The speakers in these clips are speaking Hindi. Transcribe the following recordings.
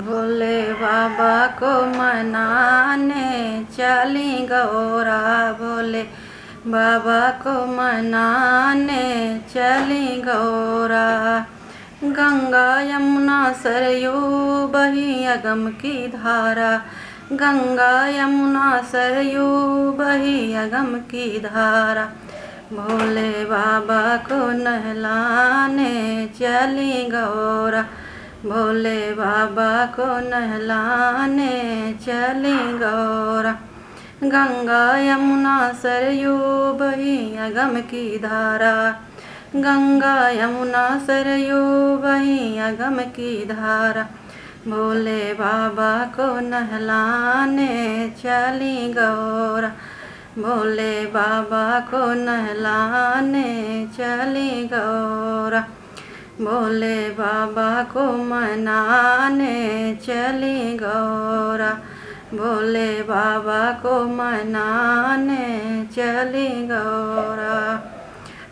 भोले बाबा को मनाने चली गौरा। भोले बाबा को मनाने चली गौरा। गंगा यमुना सरयू बही अगम की धारा। गंगा यमुना सरयू बही अगम की धारा। भोले बाबा को नहलाने चली गौरा। भोले बाबा को नहलाने चली गौरा। गंगा यमुना सरयू बही अगम की धारा। गंगा यमुना सरयू बही अगम की धारा। भोले बाबा को नहलाने चली गौरा। भोले बाबा को नहलाने चली गौरा। भोले बाबा को मनाने चली गौरा। भोले बाबा को मनाने चली गौरा।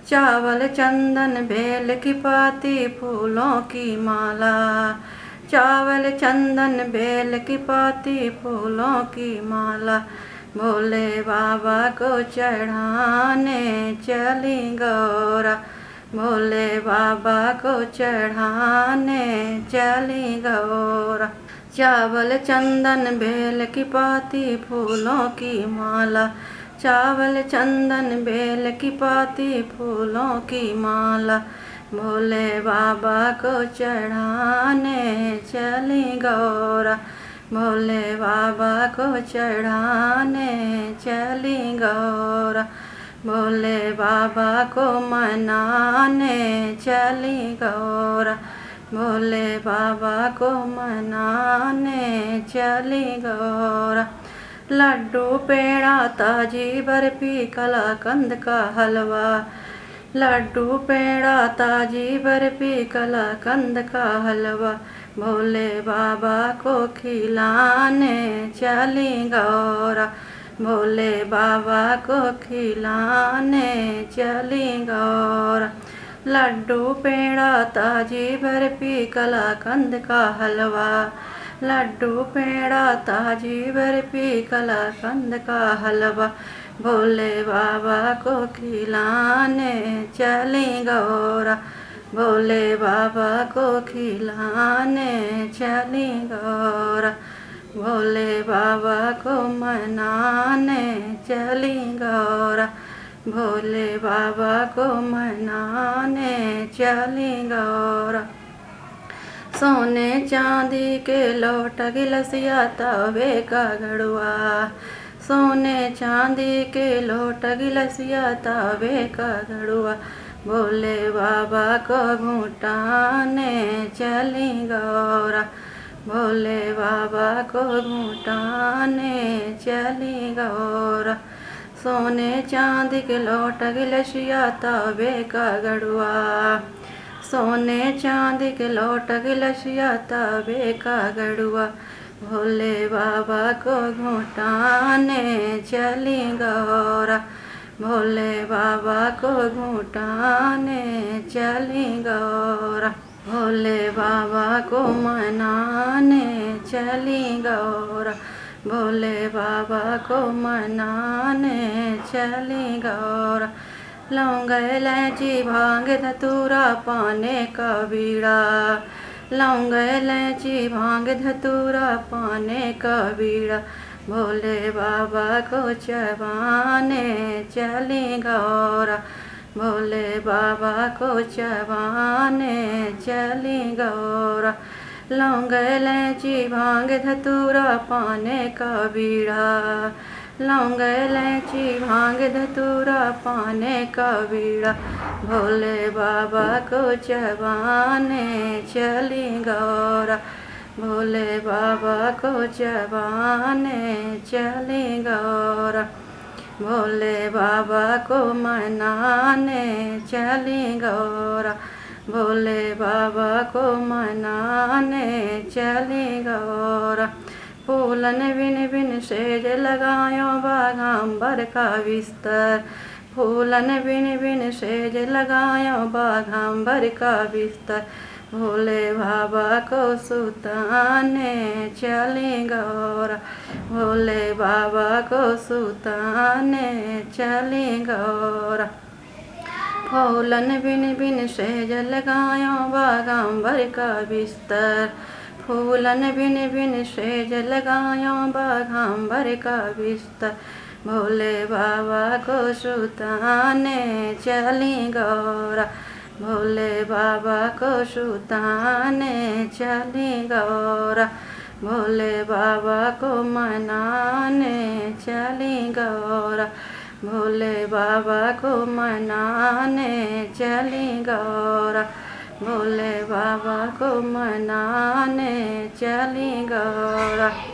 चावल चंदन बेल की पाती फूलों की माला। चावल चंदन बेल की पाती फूलों की माला। भोले बाबा को चढ़ाने चली गौरा। भोले बाबा को चढ़ाने चली गौरा। चावल चंदन बेल की पाती फूलों की माला। चावल चंदन बेल की पाती फूलों की माला। भोले बाबा को चढ़ाने चली गौरा। भोले बाबा को चढ़ाने चली गौरा। भोले बाबा को मनाने चली गौरा। भोले बाबा को मनाने चली गौरा। लड्डू पेड़ा ताजी बर्फी कलाकंद का हलवा। लड्डू पेड़ा ताजी बर्फी कलाकंद का हलवा। भोले बाबा को खिलाने चली गौरा। भोले बाबा को खिलाने चली गौरा। लड्डू पेड़ा ताजी बर्फी कलाकंद का हलवा। लड्डू पेड़ा ताजी बर्फी कलाकंद का हलवा। भोले बाबा को खिलाने चली गौरा। भोले बाबा को खिलाने चली गौरा। भोले बाबा को मनाने चली गौरा। भोले बाबा को मनाने चली गौरा। सोने चांदी के लोट गिलसिया तवे का घड़ुआ। सोने चांदी के लोट गिलसिया तवे का घड़ुआ। भोले बाबा को घुटाने चली गौरा। भोले बाबा को घुटाने चली गौरा। सोने चांदी के लोट गिलसिया तवे का घड़ुआ। सोने चांदी के लोट गिलसिया तवे का घड़ुआ। भोले बाबा को घुटाने चली गौरा। भोले बाबा को घुटाने चली गौरा। भोले बाबा को मनाने चली गौरा। भोले बाबा को मनाने चली गौरा। लौंग इलायची भांग धतूरा पाने का बीड़ा। लौंग इलायची भांग धतूरा पाने का बीड़ा। भोले बाबा को चबाने चली गौरा। भोले बाबा को चबाने चली गौरा। लौंग इलायची भांग धतूरा पाने का बीड़ा। लौंग इलायची भांग धतूरा पाने का बीड़ा। भोले बाबा को चबाने चली गौरा। भोले बाबा को चबाने चली गौरा। भोले बाबा को मनाने चली गौरा। भोले बाबा को मनाने चली गौरा। फूलन बिन बिन सेज लगायो बाघांबर का बिस्तर। फूलन बिन बिन सेज लगायो बाघांबर का बिस्तर। भोले बाबा को सुताने चली गौरा, भोले बाबा को सुताने चली गौरा। फूलन बिन बिन सेज लगायो बागंबर का बिस्तर, फूलन बिन बिन सेज लगायो बागंबर का बिस्तर, भोले बाबा को सुताने चली गौरा, भोले बाबा को सुताने चली गौरा, भोले बाबा को मनाने चली गौरा, भोले बाबा को मनाने चली गौरा, भोले बाबा को मनाने चली गौरा।